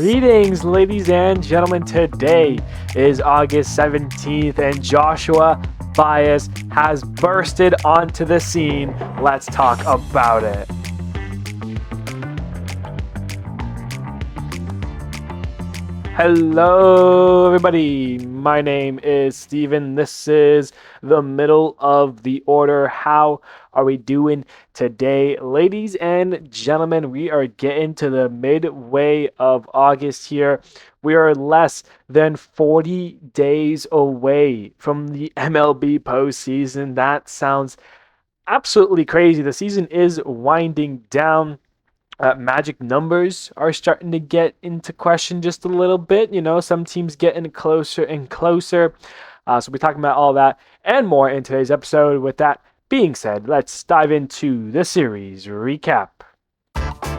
Greetings, ladies and gentlemen. Today is August 17th, and Joshua Baez has bursted onto the scene. Let's talk about it. Hello, everybody. My name is Steven. This is the middle of the order. How are we doing today? Ladies and gentlemen, we are getting to the midway of August here. We are less than 40 days away from the MLB postseason. That sounds absolutely crazy. The season is winding down. Magic numbers are starting to get into question just a little bit. Some teams getting closer and closer. So we're talking about all that and more in today's episode. With that being said, let's dive into the series recap.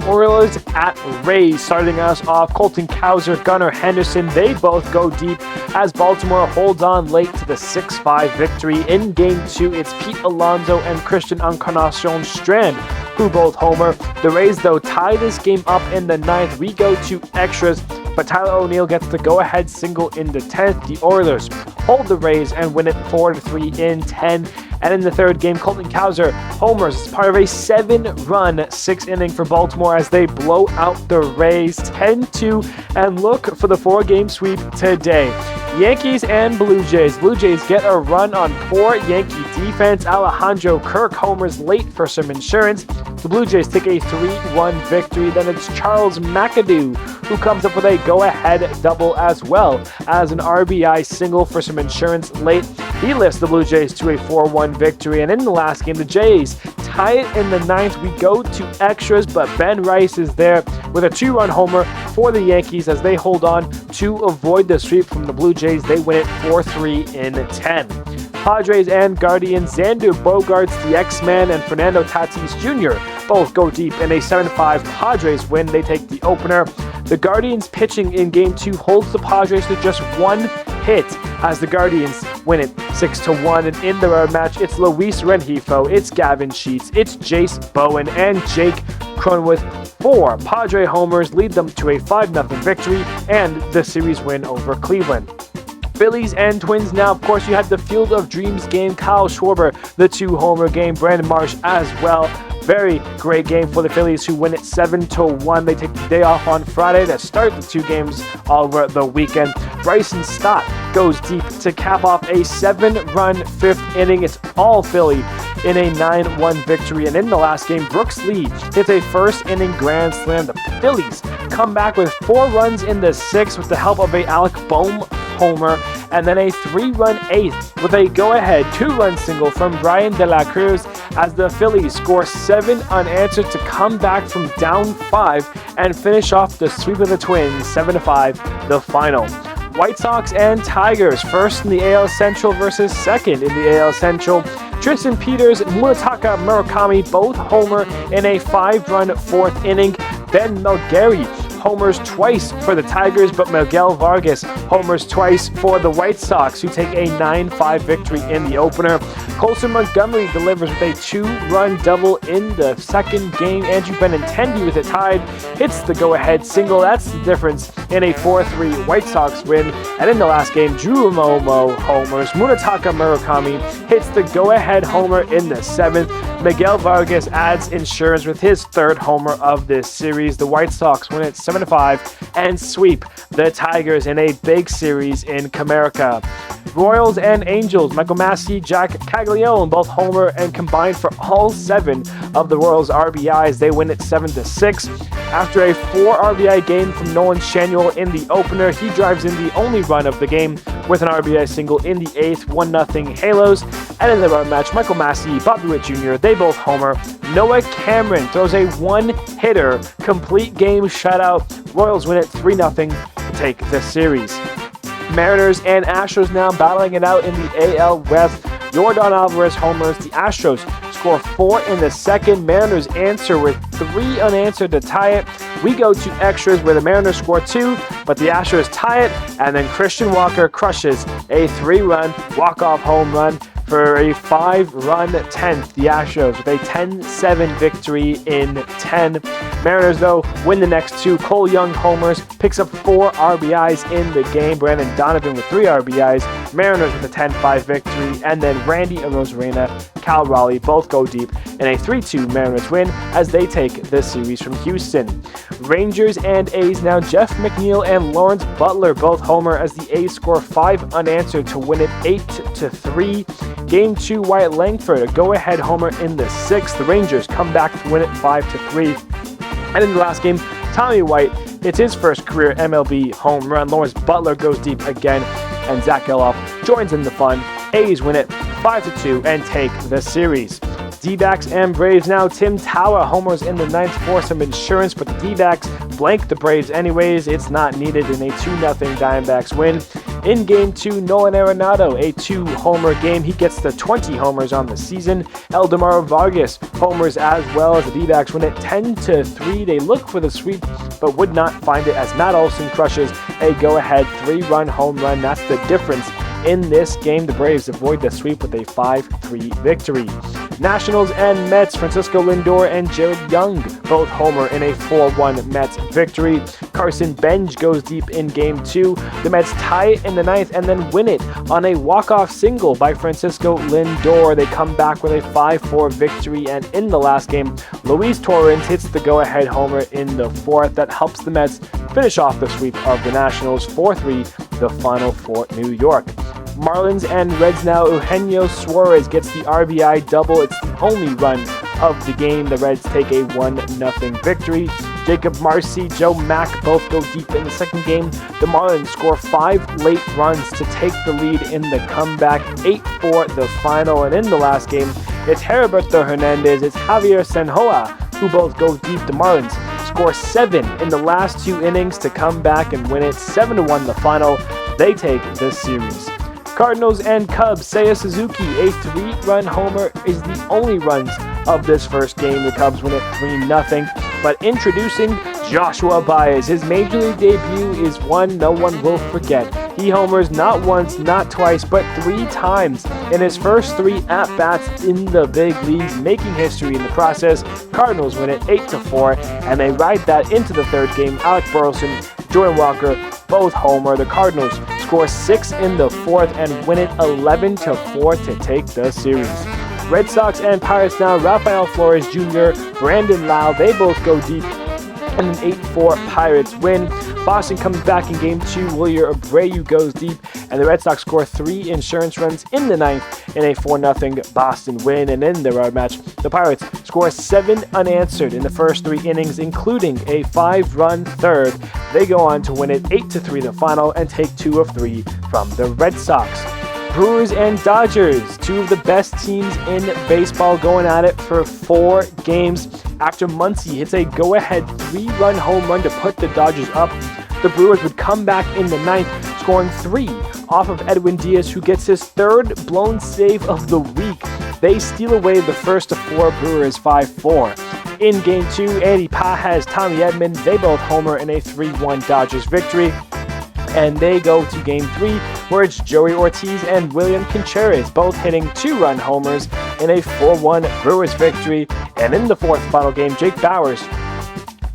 Orioles at Rays, starting us off. Colton Cowser, Gunnar Henderson, they both go deep as Baltimore holds on late to the 6-5 victory. In Game 2, it's Pete Alonso and Christian Encarnacion Strand who both homer. The Rays, though, tie this game up in the 9th. We go to extras, but Tyler O'Neill gets the go-ahead single in the 10th. The Oilers hold the Rays and win it 4-3 in 10. And in the third game, Colton Cowser homers as part of a 7-run 6th inning for Baltimore as they blow out the Rays 10-2 and look for the 4-game sweep today. Yankees and Blue Jays. Blue Jays get a run on poor Yankee defense. Alejandro Kirk homers late for some insurance. The Blue Jays take a 3-1 victory. Then it's Charles McAdoo who comes up with a go-ahead double as well as an RBI single for some insurance late. He lifts the Blue Jays to a 4-1 victory. And in the last game, the Jays tie it in the 9th. We go to extras, but Ben Rice is there with a 2-run homer for the Yankees as they hold on to avoid the sweep from the Blue Jays. They win it 4-3 in 10. Padres and Guardians, Xander Bogaerts, the X-Man, and Fernando Tatis Jr. both go deep in a 7-5 Padres win. They take the opener. The Guardians pitching in Game 2 holds the Padres to just one hit as the Guardians win it 6-1. And in the rematch, it's Luis Rengifo, it's Gavin Sheets, it's Jace Bowen, and Jake Cronenworth. 4 Padre homers lead them to a 5-0 victory and the series win over Cleveland. Phillies and Twins now. Of course, you had the Field of Dreams game. Kyle Schwarber, the 2-homer game. Brandon Marsh as well. Very great game for the Phillies who win it 7-1. They take the day off on Friday to start the 2 games over the weekend. Bryson Stott goes deep to cap off a 7-run 5th inning. It's all Philly in a 9-1 victory. And in the last game, Brooks Lee hits a first-inning grand slam. The Phillies come back with 4 runs in the 6th with the help of a Alec Bohm homer, and then a 3-run 8th with a go-ahead 2-run single from Brian De La Cruz as the Phillies score 7 unanswered to come back from down 5 and finish off the sweep of the Twins 7-5, the final. White Sox and Tigers, first in the AL Central versus second in the AL Central. Tristan Peters and Munetaka Murakami both homer in a 5-run 4th inning. Ben Melgary homers twice for the Tigers, but Miguel Vargas homers twice for the White Sox, who take a 9-5 victory in the opener. Colson Montgomery delivers with a 2-run double in the second game. Andrew Benintendi with it tied hits the go-ahead single. That's the difference in a 4-3 White Sox win. And in the last game, Drew Momo homers. Munetaka Murakami hits the go-ahead homer in the 7th. Miguel Vargas adds insurance with his 3rd homer of this series. The White Sox win it 7-5 and sweep the Tigers in a big series in Comerica. Royals and Angels, Michael Massey, Jack Caglione both homer and combined for all 7 of the Royals' RBIs. They win it 7-6. After a 4 RBI game from Nolan Schanuel in the opener, he drives in the only run of the game with an RBI single in the 8th, 1-0 Halos. And in the rematch, Michael Massey, Bobby Witt Jr., they both homer. Noah Cameron throws a 1-hitter, complete game shutout. Royals win it 3-0 to take the series. Mariners and Astros now battling it out in the AL West. Yordan Alvarez homers. The Astros score 4 in the second. Mariners answer with 3 unanswered to tie it. We go to extras where the Mariners score 2, but the Astros tie it, and then Christian Walker crushes a 3-run walk-off home run for a 5-run 10th. The Astros with a 10-7 victory in 10. Mariners, though, win the next 2. Cole Young homers, picks up 4 RBIs in the game. Brandon Donovan with 3 RBIs. Mariners with a 10-5 victory. And then Randy Arozarena, Cal Raleigh both go deep in a 3-2 Mariners win as they take the series from Houston. Rangers and A's now. Jeff McNeil and Lawrence Butler both homer as the A's score 5 unanswered to win it 8-3. Game 2, Wyatt Langford, a go-ahead homer in the 6th. The Rangers come back to win it 5-3. And in the last game, Tommy White hits his first career MLB home run. Lawrence Butler goes deep again, and Zach Geloff joins in the fun. A's win it 5-2 and take the series. D-backs and Braves now. Tim Tower homers in the 9th for some insurance, but the D-backs blank the Braves anyways. It's not needed in a 2-0 Diamondbacks win. In Game 2, Nolan Arenado, a 2-homer game. He gets the 20 homers on the season. Eldemar Vargas homers as well as the D-backs win it 10-3. They look for the sweep, but would not find it as Matt Olson crushes a go-ahead 3-run home run. That's the difference in this game. The Braves avoid the sweep with a 5-3 victory. Nationals and Mets, Francisco Lindor and Jared Young both homer in a 4-1 Mets victory. Carson Benj goes deep in Game 2. The Mets tie it in the 9th and then win it on a walk-off single by Francisco Lindor. They come back with a 5-4 victory, and in the last game, Luis Torrens hits the go-ahead homer in the 4th. That helps the Mets finish off the sweep of the Nationals 4-3, the final for New York. Marlins and Reds now. Eugenio Suarez gets the RBI double. It's the only run of the game. The Reds take a 1-0 victory. Jacob Marcy, Joe Mack both go deep in the second game. The Marlins score 5 late runs to take the lead in the comeback, 8-4 the final. And in the last game, it's Heriberto Hernandez, it's Javier Senhoa who both go deep. The Marlins score 7 in the last 2 innings to come back and win it 7-1 the final. They take this series. Cardinals and Cubs. Seiya Suzuki, a 3-run homer, is the only runs of this first game. The Cubs win it 3-0. But introducing Joshua Baez. His major league debut is one no one will forget. He homers not once, not twice, but 3 times in his first 3 at-bats in the big leagues, making history in the process. Cardinals win it 8-4, and they ride that into the third game. Alec Burleson, Jordan Walker, both homer. The Cardinals score 6 in the 4th and win it 11-4 to take the series. Red Sox and Pirates now. Rafael Flores Jr., Brandon Lau, they both go deep and an 8-4 Pirates win. Boston comes back in Game 2. Wilyer Abreu goes deep, and the Red Sox score 3 insurance runs in the 9th in a 4-0 Boston win. And in the road match, the Pirates score 7 unanswered in the first 3 innings, including a 5-run third. They go on to win it 8-3 the final and take 2 of 3 from the Red Sox. Brewers and Dodgers, 2 of the best teams in baseball, going at it for 4 games. After Muncy hits a go-ahead 3-run home run to put the Dodgers up, the Brewers would come back in the 9th, scoring 3 off of Edwin Diaz, who gets his 3rd blown save of the week. They steal away the first of 4 Brewers 5-4. In Game 2, Andy Pages, Tommy Edman, they both homer in a 3-1 Dodgers victory. And they go to Game 3, where it's Joey Ortiz and William Contreras, both hitting 2-run homers in a 4-1 Brewers victory. And in the 4th final game, Jake Bauers,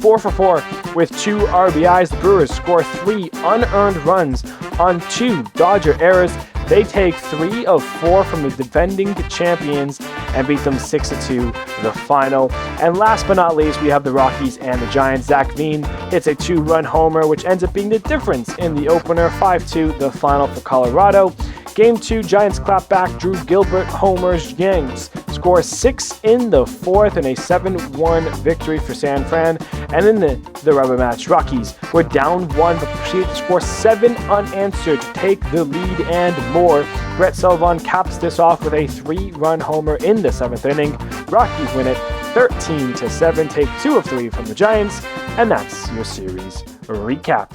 4 for 4 with 2 RBIs. The Brewers score 3 unearned runs on 2 Dodger errors. They take 3 of 4 from the defending champions and beat them 6-2 the final. And last but not least, we have the Rockies and the Giants. Zach Veen hits a 2-run homer, which ends up being the difference in the opener, 5-2 the final for Colorado. Game 2, Giants clap back. Drew Gilbert homers. Yanks score 6 in the 4th in a 7-1 victory for San Fran. And in the rubber match, Rockies were down 1 but proceeded to score 7 unanswered to take the lead and more. Brett Sullivan caps this off with a 3-run homer in the 7th inning. Rockies win it 13-7, take 2 of 3 from the Giants, and that's your series recap.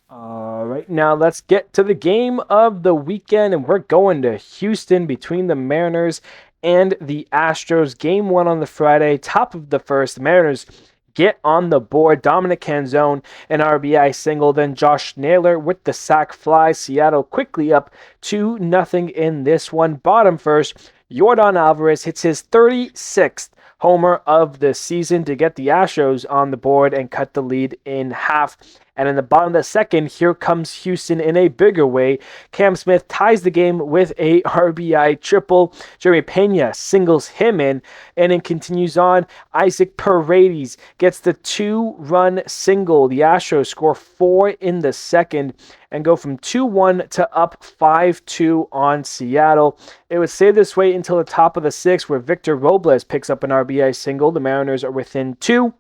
All right, now let's get to the game of the weekend, and we're going to Houston between the Mariners and the Astros. Game 1 on the Friday, top of the first. The Mariners get on the board. Dominic Canzone, an RBI single. Then Josh Naylor with the sac fly. Seattle quickly up 2-0 in this one. Bottom first, Yordan Alvarez hits his 36th homer of the season to get the Astros on the board and cut the lead in half. And in the bottom of the second, here comes Houston in a bigger way. Cam Smith ties the game with a RBI triple. Jeremy Pena singles him in, and it continues on. Isaac Paredes gets the 2-run single. The Astros score 4 in the second and go from 2-1 to up 5-2 on Seattle. It would stay this way until the top of the sixth, where Victor Robles picks up an RBI single. The Mariners are within 2.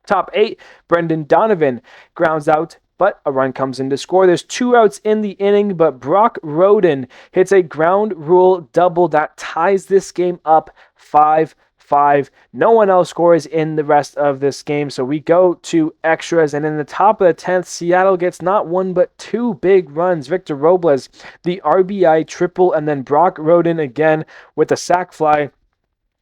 Top 8, Brendan Donovan grounds out, but a run comes in to score. There's 2 outs in the inning, but Brock Roden hits a ground rule double that ties this game up 5-5. No one else scores in the rest of this game, so we go to extras. And in the top of the 10th, Seattle gets not 1 but 2 big runs. Victor Robles, the RBI triple, and then Brock Roden again with a sac fly.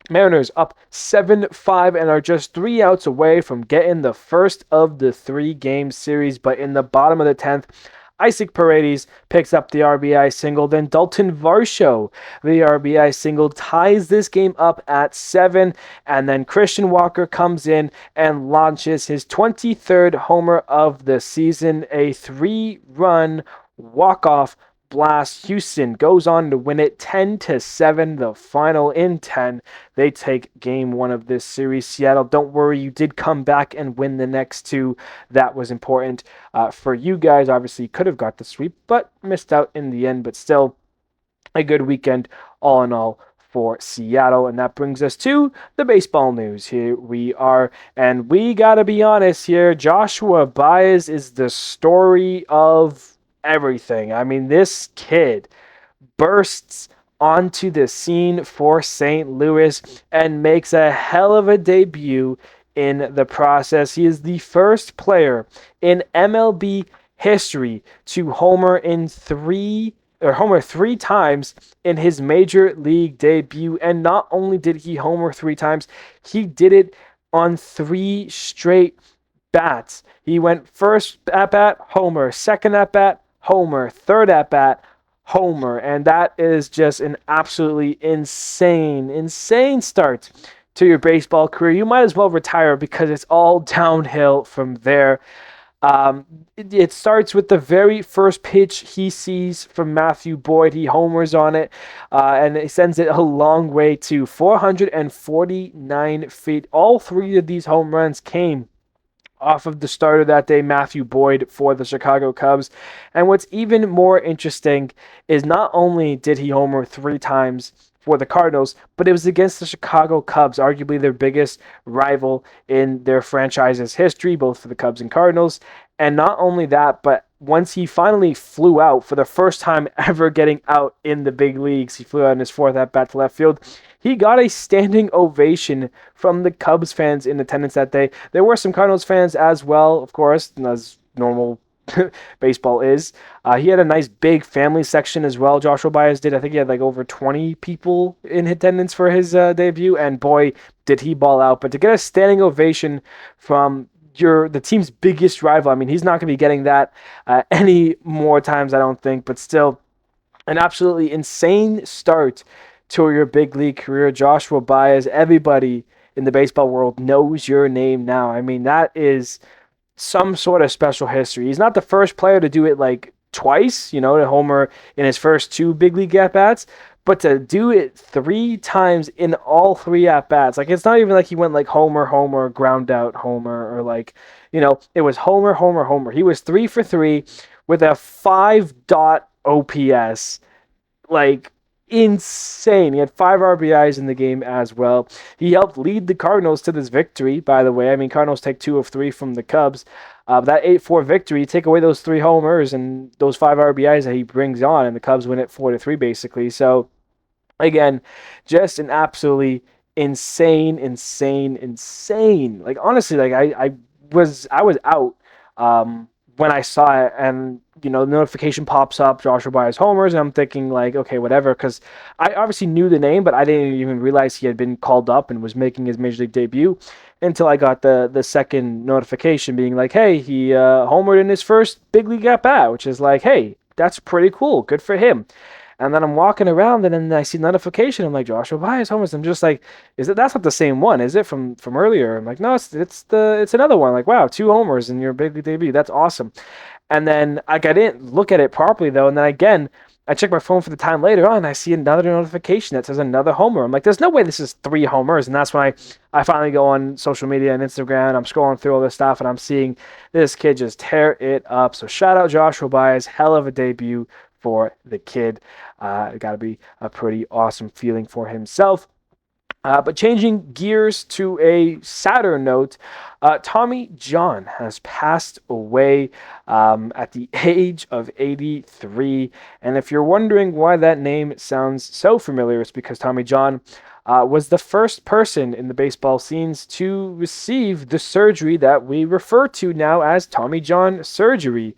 Mariners up 7-5 and are just 3 outs away from getting the first of the 3-game series. But in the bottom of the 10th, Isaac Paredes picks up the RBI single. Then Dalton Varsho, the RBI single, ties this game up at 7. And then Christian Walker comes in and launches his 23rd homer of the season, a 3-run walk-off blast. Houston goes on to win it 10-7, the final in 10. They take game 1 of this series. Seattle, don't worry, you did come back and win the next 2. That was important for you guys. Obviously, you could have got the sweep, but missed out in the end. But still, a good weekend all in all for Seattle. And that brings us to the baseball news. Here we are, and we gotta be honest here. Joshua Baez is the story of everything. I mean, this kid bursts onto the scene for St. Louis and makes a hell of a debut in the process. He is the first player in MLB history to homer 3 times in his major league debut. And not only did he homer 3 times, he did it on 3 straight bats. He went first at bat, homer, second at bat, homer, third at bat, homer, and that is just an absolutely insane start to your baseball career. You might as well retire because it's all downhill from there. It starts with the very first pitch he sees from Matthew Boyd. He homers on it, and it sends it a long way to 449 feet. All 3 of these home runs came off of the starter that day, Matthew Boyd, for the Chicago Cubs. And what's even more interesting is not only did he homer 3 times for the Cardinals, but it was against the Chicago Cubs, arguably their biggest rival in their franchise's history, both for the Cubs and Cardinals. And not only that, but once he finally flew out for the first time ever getting out in the big leagues, he flew out in his 4th at-bat to left field. He got a standing ovation from the Cubs fans in attendance that day. There were some Cardinals fans as well, of course, as normal baseball is. He had a nice big family section as well. Joshua Baez did. I think he had like over 20 people in attendance for his debut, and boy, did he ball out. But to get a standing ovation from the team's biggest rival, I mean, he's not going to be getting that any more times, I don't think, but still an absolutely insane start to your big league career. Joshua Baez, everybody in the baseball world knows your name now. I mean, that is some sort of special history. He's not the first player to do it like twice, to homer in his first 2 big league at-bats, but to do it 3 times in all 3 at-bats. Like, it's not even like he went like homer, ground out, homer, or like, it was homer. He was 3 for 3 with a 5 OPS. Like, insane. He had 5 RBIs in the game as well. He helped lead the Cardinals to this victory, by the way. I mean, Cardinals take 2 of 3 from the Cubs. That 8-4 victory, take away those 3 homers and those 5 RBIs that he brings on, and the Cubs win it 4-3, basically. So, again, just an absolutely insane. Like, honestly, like I was out when I saw it, and the notification pops up, Joshua Baez homers, and I'm thinking like, okay, whatever, because I obviously knew the name, but I didn't even realize he had been called up and was making his major league debut. until I got the second notification being like, hey, he homered in his first big league at bat, which is like, hey, that's pretty cool. Good for him. And then I'm walking around, and then I see notification. I'm like, Joshua Baez homers. I'm just like, is it? That's not the same one, is it? From earlier? I'm like, no, it's another one. Like, wow, 2 homers in your big league debut. That's awesome. And then I didn't look at it properly though, and then again, I check my phone for the time later on, and I see another notification that says another homer. I'm like, there's no way this is 3 homers. And that's when I finally go on social media and Instagram, and I'm scrolling through all this stuff, and I'm seeing this kid just tear it up. So shout out Joshua Baez, hell of a debut for the kid. It got to be a pretty awesome feeling for himself. But changing gears to a sadder note, Tommy John has passed away at the age of 83. And if you're wondering why that name sounds so familiar, it's because Tommy John was the first person in the baseball scenes to receive the surgery that we refer to now as Tommy John surgery.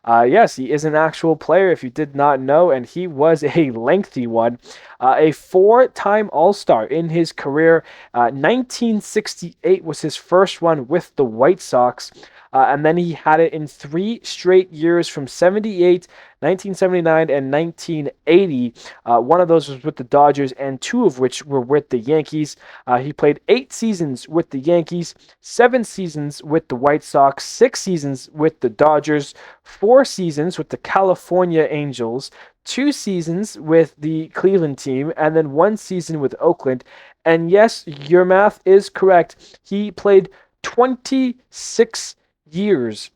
Yes, he is an actual player, if you did not know, and he was a lengthy one. A 4-time All-Star in his career. 1968 was his first one with the White Sox, and then he had it in 3 straight years from 78, 1979, and 1980. One of those was with the Dodgers, and 2 of which were with the Yankees. He played 8 seasons with the Yankees, 7 seasons with the White Sox, 6 seasons with the Dodgers, 4 seasons with the California Angels, 2 seasons with the Cleveland team, and then 1 season with Oakland. And yes, your math is correct. He played 26 years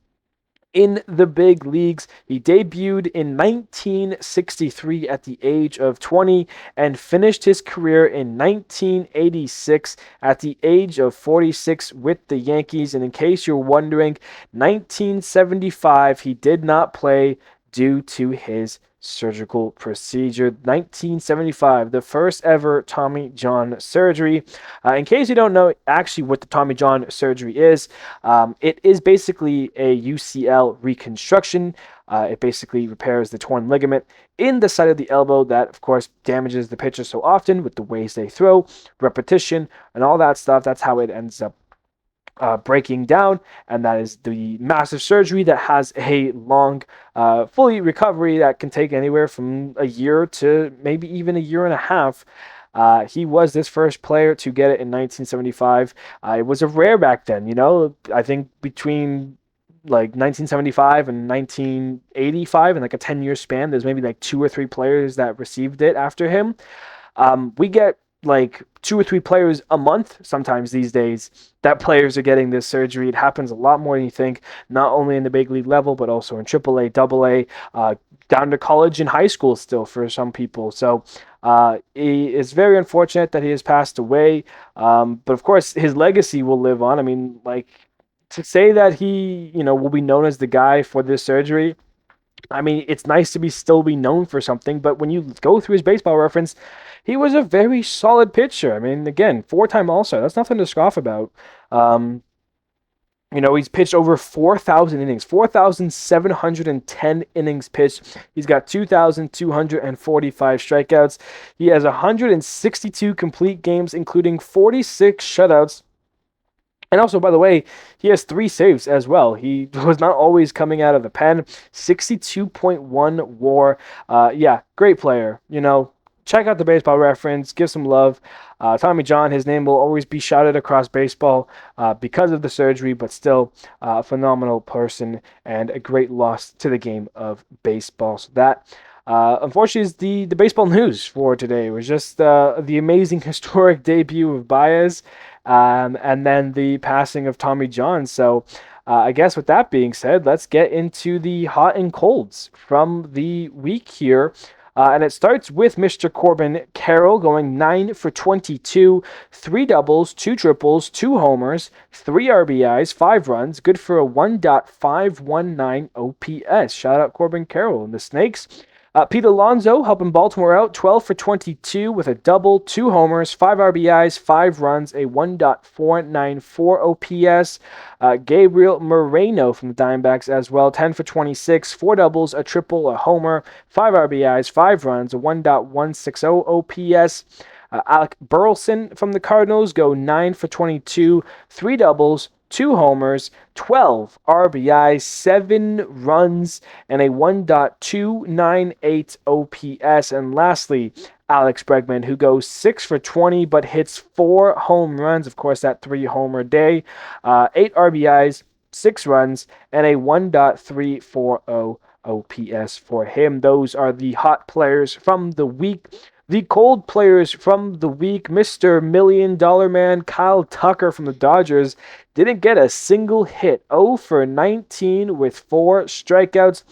in the big leagues. He debuted in 1963 at the age of 20 and finished his career in 1986 at the age of 46 with the Yankees. And in case you're wondering, 1975 he did not play due to his surgical procedure. 1975, the first ever Tommy John surgery. In case you don't know actually what the Tommy John surgery is, it is basically a UCL reconstruction. It basically repairs the torn ligament in the side of the elbow that, of course, damages the pitcher so often with the ways they throw, repetition, and all that stuff. That's how it ends up breaking down, and that is the massive surgery that has a long fully recovery that can take anywhere from a year to maybe even a year and a half. He was this first player to get it in 1975. It was a rare back then, you know. I think between like 1975 and 1985, in like a 10-year span, there's maybe like 2 or 3 players that received it after him. We get like 2 or 3 players a month sometimes these days that players are getting this surgery. It happens a lot more than you think, not only in the big league level, but also in AAA, AA, down to college and high school still for some people. So it is very unfortunate that he has passed away. But of course, his legacy will live on. I mean, like, to say that he, will be known as the guy for this surgery, I mean, it's nice to still be known for something, but when you go through his baseball reference, he was a very solid pitcher. I mean, again, 4-time All-Star. That's nothing to scoff about. He's pitched over 4,000 innings, 4,710 innings pitched. He's got 2,245 strikeouts. He has 162 complete games, including 46 shutouts. And also, by the way, he has 3 saves as well. He was not always coming out of the pen. 62.1 WAR. Great player. Check out the baseball reference. Give some love. Tommy John, his name will always be shouted across baseball because of the surgery, but still a phenomenal person and a great loss to the game of baseball. So that, unfortunately, is the baseball news for today. It was just the amazing historic debut of Baez. And then the passing of Tommy John. So I guess with that being said, let's get into the hot and colds from the week here. And it starts with Mr. Corbin Carroll going 9 for 22, 3 doubles, 2 triples, 2 homers, 3 RBIs, 5 runs, good for a 1.519 OPS. Shout out Corbin Carroll and the Snakes. Pete Alonso helping Baltimore out, 12 for 22 with a double, 2 homers, 5 RBIs, 5 runs, a 1.494 OPS. Gabriel Moreno from the Diamondbacks as well, 10 for 26, 4 doubles, a triple, a homer, 5 RBIs, 5 runs, a 1.160 OPS. Alec Burleson from the Cardinals go 9 for 22, 3 doubles, 2 homers, 12 RBIs, 7 runs, and a 1.298 OPS. And lastly, Alex Bregman, who goes 6 for 20 but hits 4 home runs. Of course, that 3-homer day, 8 RBIs, 6 runs, and a 1.340 OPS for him. Those are the hot players from the week. The cold players from the week, Mr. $1 Million Man Kyle Tucker from the Dodgers didn't get a single hit. 0 for 19 with 4 strikeouts.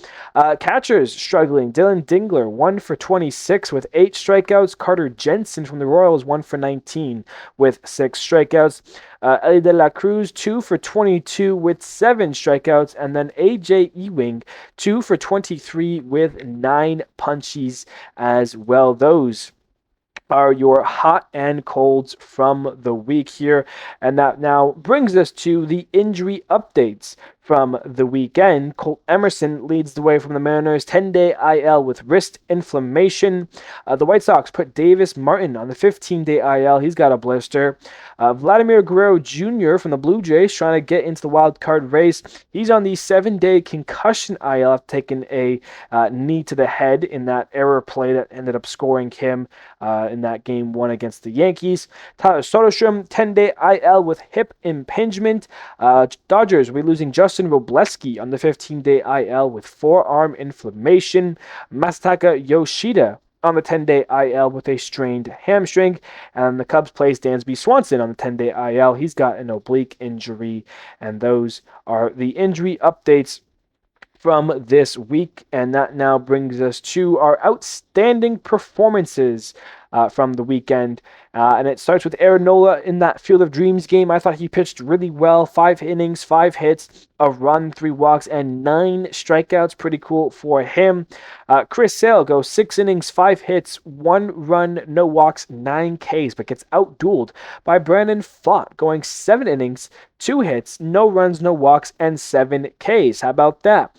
Catchers struggling. Dylan Dingler, 1 for 26 with 8 strikeouts. Carter Jensen from the Royals, 1 for 19 with 6 strikeouts. Ellie De La Cruz, 2 for 22 with 7 strikeouts. And then AJ Ewing, 2 for 23 with 9 punchies as well. Those are your hot and colds from the week here. And that now brings us to the injury updates from the weekend. Colt Emerson leads the way from the Mariners, 10-day IL with wrist inflammation. The White Sox put Davis Martin on the 15-day IL. He's got a blister. Vladimir Guerrero Jr. from the Blue Jays trying to get into the wild card race. He's on the 7-day concussion IL after taking a knee to the head in that error play that ended up scoring him in that game 1 against the Yankees. Tyler Soderstrom, 10-day IL with hip impingement. Dodgers will be losing Justin Robleski on the 15-day IL with forearm inflammation. Masataka Yoshida on the 10-day IL with a strained hamstring. And the Cubs place Dansby Swanson on the 10-day IL. He's got an oblique injury. And those are the injury updates from this week. And that now brings us to our outstanding performances from the weekend. And it starts with Aaron Nola in that Field of Dreams game. I thought he pitched really well. 5 innings, 5 hits, a run, 3 walks, and 9 strikeouts. Pretty cool for him. Chris Sale goes 6 innings, 5 hits, 1 run, no walks, 9 Ks, but gets outdueled by Brandon Pfaadt, going 7 innings, 2 hits, no runs, no walks, and 7 Ks. How about that?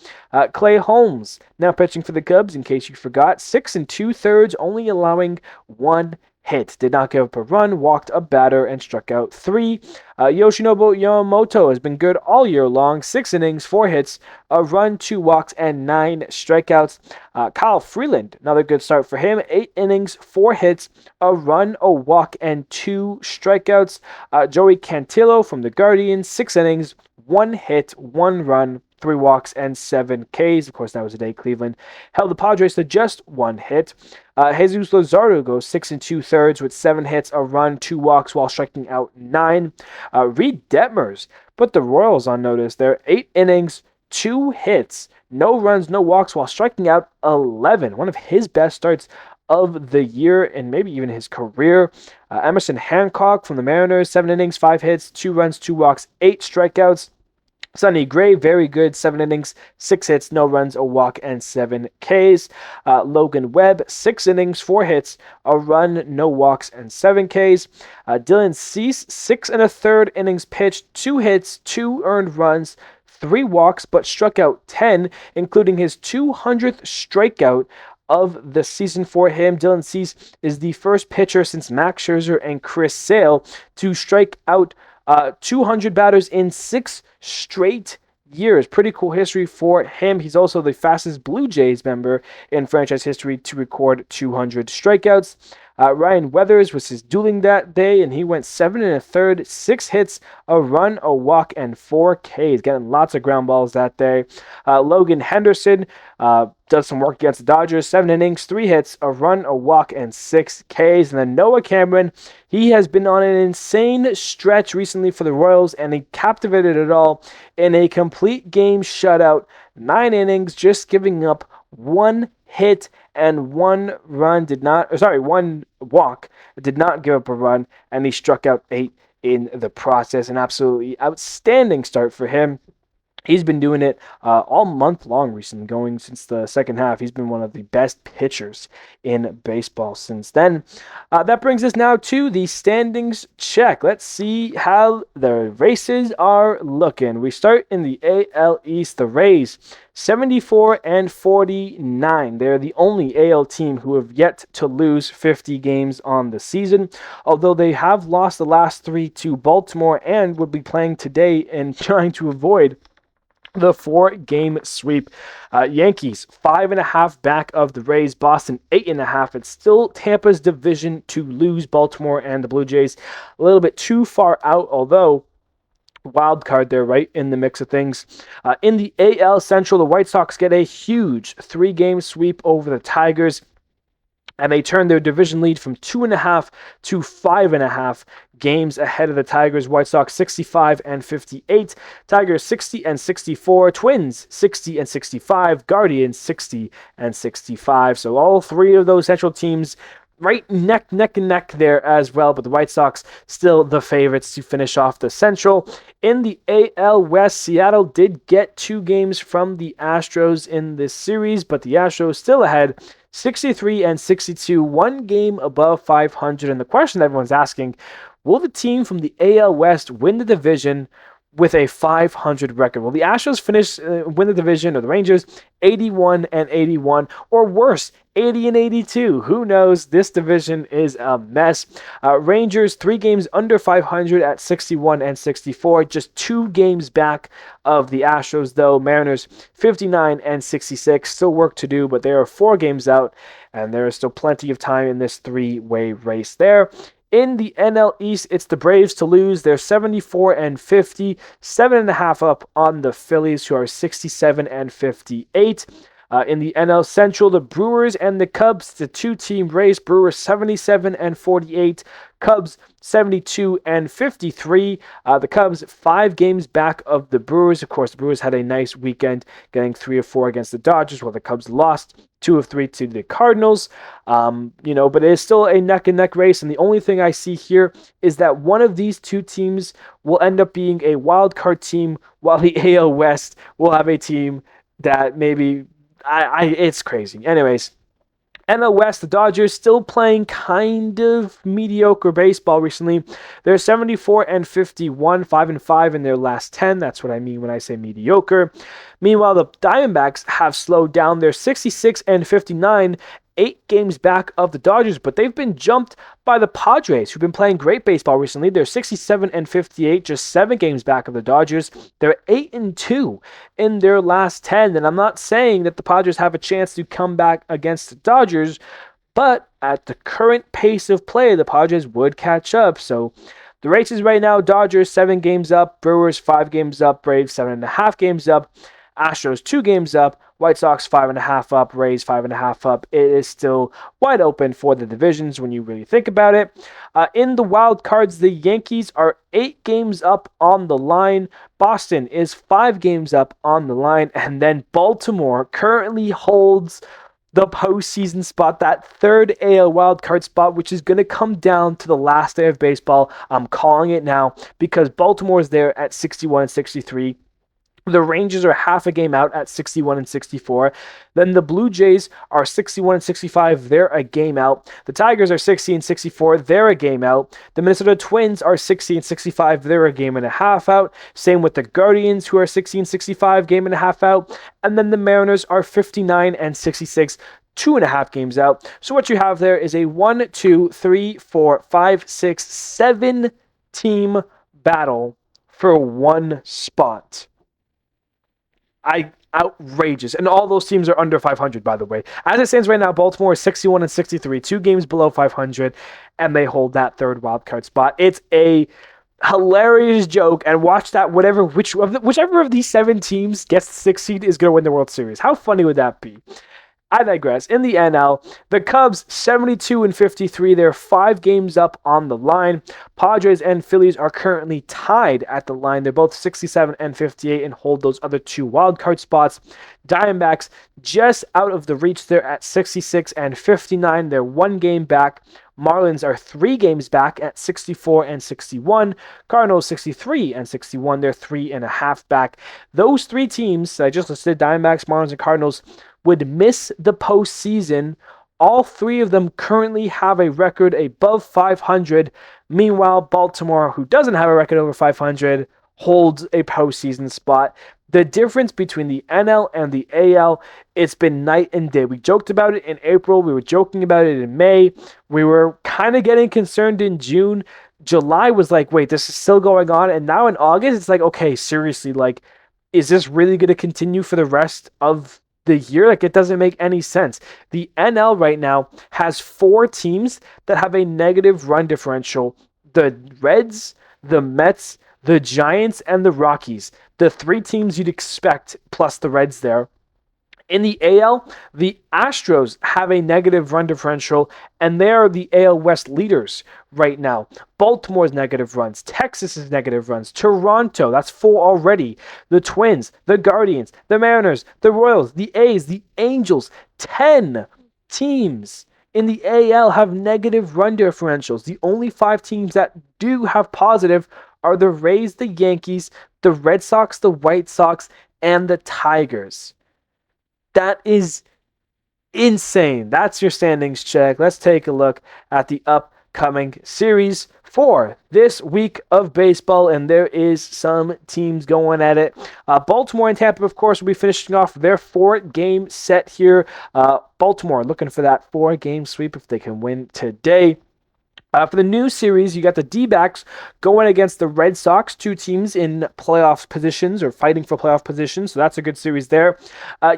Clay Holmes, now pitching for the Cubs, in case you forgot, 6 2/3, only allowing 1 hit. Did not give up a run, walked a batter, and struck out 3. Yoshinobu Yamamoto has been good all year long. 6 innings, 4 hits, a run, 2 walks, and 9 strikeouts. Kyle Freeland, another good start for him. 8 innings, 4 hits, a run, a walk, and 2 strikeouts. Joey Cantillo from the Guardians, 6 innings, 1 hit, 1 run, 3 walks, and 7 Ks. Of course, that was a day Cleveland held the Padres to just 1 hit. Jesus Luzardo goes 6 2/3 with 7 hits, a run, 2 walks, while striking out 9. Reed Detmers put the Royals on notice there. 8 innings, 2 hits, no runs, no walks, while striking out 11. One of his best starts of the year and maybe even his career. Emerson Hancock from the Mariners, 7 innings, 5 hits, 2 runs, 2 walks, 8 strikeouts. Sonny Gray, very good, 7 innings, 6 hits, no runs, a walk, and 7 Ks. Logan Webb, 6 innings, 4 hits, a run, no walks, and 7 Ks. Dylan Cease, 6 1/3 innings pitched, 2 hits, 2 earned runs, 3 walks, but struck out 10, including his 200th strikeout of the season for him. Dylan Cease is the first pitcher since Max Scherzer and Chris Sale to strike out 200 batters in 6 straight years. Pretty cool history for him. He's also the fastest Blue Jays member in franchise history to record 200 strikeouts. Ryan Weathers was his dueling that day, and he went 7 1/3, 6 hits, a run, a walk, and 4 Ks. Getting lots of ground balls that day. Logan Henderson does some work against the Dodgers. 7 innings, 3 hits, a run, a walk, and 6 Ks. And then Noah Cameron, he has been on an insane stretch recently for the Royals, and he captivated it all in a complete game shutout. 9 innings, just giving up 1 hit and 1 walk. Did not give up a run, and he struck out 8 in the process. An absolutely outstanding start for him. He's been doing it all month long recently, going since the second half. He's been one of the best pitchers in baseball since then. That brings us now to the standings check. Let's see how the races are looking. We start in the AL East. The Rays, 74 and 49. They're the only AL team who have yet to lose 50 games on the season, although they have lost the last three to Baltimore and would be playing today and trying to avoid the 4-game sweep. Yankees 5.5 back of the Rays. Boston 8.5. It's still Tampa's division to lose. Baltimore and the Blue Jays a little bit too far out, although wild card there, right in the mix of things. In the AL Central, the White Sox get a huge 3-game sweep over the Tigers, and they turn their division lead from 2.5 to 5.5 games ahead of the Tigers. White Sox 65 and 58, Tigers 60 and 64, Twins 60 and 65, Guardians 60 and 65. So all three of those Central teams right neck and neck there as well, but the White Sox still the favorites to finish off the Central. In the AL West, Seattle did get 2 games from the Astros in this series, but the Astros still ahead 63 and 62, 1 game above 500. And the question everyone's asking, will the team from the AL West win the division with a 500 record? Will the Astros win the division, or the Rangers 81 and 81, or worse, 80 and 82? Who knows? This division is a mess. Rangers 3 games under 500 at 61 and 64, just 2 games back of the Astros, though. Mariners 59 and 66, still work to do, but they are 4 games out, and there is still plenty of time in this 3-way race there. In the NL East, it's the Braves to lose. They're 74 and 50, 7.5 up on the Phillies, who are 67 and 58. In the NL Central, the Brewers and the Cubs, the 2-team race. Brewers 77 and 48, Cubs 72 and 53. The Cubs 5 games back of the Brewers. Of course, the Brewers had a nice weekend, getting 3 of 4 against the Dodgers, while the Cubs lost 2 of 3 to the Cardinals. But it is still a neck and neck race, and the only thing I see here is that one of these 2 teams will end up being a wild card team, while the AL West will have a team that maybe it's crazy. Anyways, NL West, the Dodgers still playing kind of mediocre baseball recently. They're 74 and 51, 5 and 5 in their last 10. That's what I mean when I say mediocre. Meanwhile, the Diamondbacks have slowed down. They're 66 and 59, 8 games back of the Dodgers, but they've been jumped by the Padres, who've been playing great baseball recently. They're 67 and 58, just 7 games back of the Dodgers. They're 8 and 2 in their last 10, and I'm not saying that the Padres have a chance to come back against the Dodgers, but at the current pace of play, the Padres would catch up. So the races right now, Dodgers 7 games up, Brewers 5 games up, Braves 7.5 games up, Astros 2 games up, White Sox 5.5 up, Rays 5.5 up. It is still wide open for the divisions when you really think about it. In the wild cards, the Yankees are 8 games up on the line. Boston is 5 games up on the line. And then Baltimore currently holds the postseason spot, that 3rd AL wildcard spot, which is going to come down to the last day of baseball. I'm calling it now because Baltimore is there at 61 and 63. The Rangers are half a game out at 61 and 64. Then the Blue Jays are 61 and 65. They're a game out. The Tigers are 60 and 64. They're a game out. The Minnesota Twins are 60 and 65. They're a game and a half out. Same with the Guardians, who are 60 and 65, game and a half out. And then the Mariners are 59 and 66. 2.5 games out. So what you have there is a 1, 2, 3, 4, 5, 6, 7 team battle for 1 spot. Outrageous. And all those teams are under 500, by the way. As it stands right now, Baltimore is 61 and 63, 2 games below 500, and they hold that 3rd wildcard spot. It's a hilarious joke, and watch that. Whichever of these 7 teams gets the 6th seed is going to win the World Series. How funny would that be? I digress. In the NL, the Cubs 72 and 53. They're 5 games up on the line. Padres and Phillies are currently tied at the line. They're both 67 and 58 and hold those other 2 wildcard spots. Diamondbacks just out of the reach. They're at 66 and 59. They're 1 game back Marlins are 3 games back at 64 and 61. Cardinals 63 and 61. They're 3.5 back. Those 3 teams I just listed, Diamondbacks, Marlins, and Cardinals, would miss the postseason. All 3 of them currently have a record above 500. Meanwhile, Baltimore, who doesn't have a record over 500, holds a postseason spot. The difference between the NL and the AL, it's been night and day. We joked about it in April. We were joking about it in May. We were kind of getting concerned in June. July was like, wait, this is still going on. And now in August, it's like, okay, seriously, like, is this really going to continue for the rest of the year? Like, it doesn't make any sense. The NL right now has 4 teams that have a negative run differential. The Reds, the Mets, the Giants, and the Rockies. The 3 teams you'd expect, plus the Reds there. In the AL, the Astros have a negative run differential, and they are the AL West leaders right now. Baltimore's negative runs, Texas's negative runs, Toronto, that's 4 already. The Twins, the Guardians, the Mariners, the Royals, the A's, the Angels. 10 teams in the AL have negative run differentials. The only 5 teams that do have positive are the Rays, the Yankees, the Red Sox, the White Sox, and the Tigers. That is insane. That's your standings check. Let's take a look at the upcoming series for this week of baseball, and there is some teams going at it. Baltimore and Tampa, of course, will be finishing off their 4-game set here. Baltimore looking for that 4-game sweep if they can win today. For the new series, you got the D-backs going against the Red Sox, 2 teams in playoff positions or fighting for playoff positions, so that's a good series there.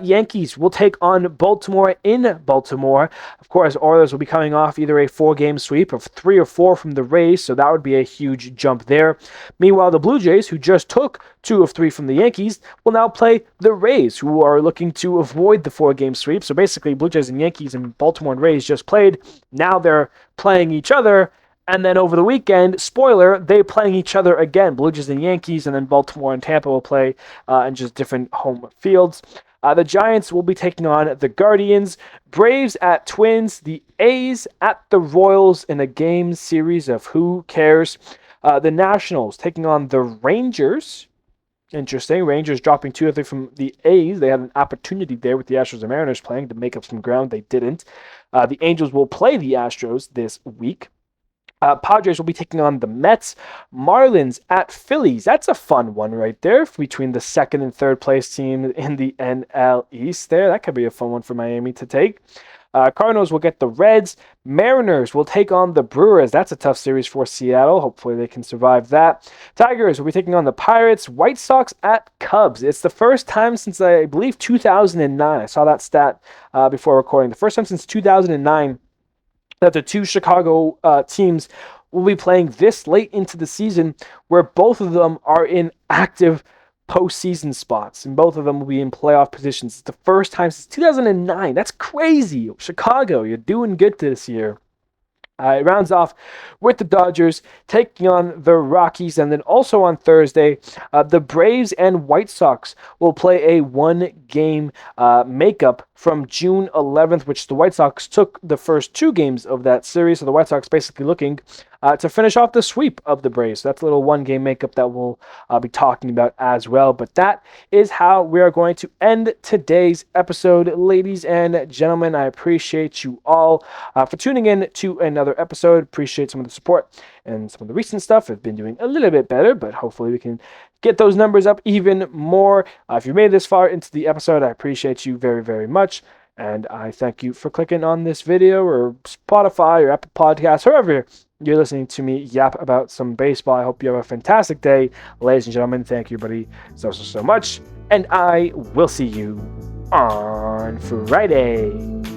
Yankees will take on Baltimore in Baltimore. Of course, Orioles will be coming off either a 4-game sweep of 3 or 4 from the Rays, so that would be a huge jump there. Meanwhile, the Blue Jays, who just took 2 of 3 from the Yankees, will now play the Rays, who are looking to avoid the 4-game sweep. So basically, Blue Jays and Yankees and Baltimore and Rays just played. Now they're playing each other. And then over the weekend, spoiler, they're playing each other again. Blue Jays and Yankees, and then Baltimore and Tampa will play in just different home fields. The Giants will be taking on the Guardians. Braves at Twins. The A's at the Royals in a game series of who cares. The Nationals taking on the Rangers. Interesting. Rangers dropping 2 or 3 from the A's. They had an opportunity there with the Astros and Mariners playing to make up some ground. They didn't. The Angels will play the Astros this week. Padres will be taking on the Mets. Marlins at Phillies. That's a fun one right there between the 2nd and 3rd place team in the NL East there. That could be a fun one for Miami to take. Cardinals will get the Reds. Mariners will take on the Brewers. That's a tough series for Seattle. Hopefully they can survive that. Tigers will be taking on the Pirates. White Sox at Cubs. It's the first time since, I believe, 2009. I saw that stat before recording. The first time since 2009 that the 2 Chicago teams will be playing this late into the season, where both of them are in active postseason spots, and both of them will be in playoff positions. It's the first time since 2009. That's crazy. Chicago, you're doing good this year. It rounds off with the Dodgers taking on the Rockies, and then also on Thursday, the Braves and White Sox will play a 1-game makeup from June 11th, which the White Sox took the first 2 games of that series. So the White Sox basically looking to finish off the sweep of the Braves. So that's a little 1-game makeup that we'll be talking about as well. But that is how we are going to end today's episode. Ladies and gentlemen, I appreciate you all for tuning in to another episode. Appreciate some of the support and some of the recent stuff. I've been doing a little bit better, but hopefully we can get those numbers up even more. If you made it this far into the episode, I appreciate you very, very much. And I thank you for clicking on this video or Spotify or Apple Podcasts, wherever you're listening to me yap about some baseball. I hope you have a fantastic day. Ladies and gentlemen, thank you, buddy, so much. And I will see you on Friday.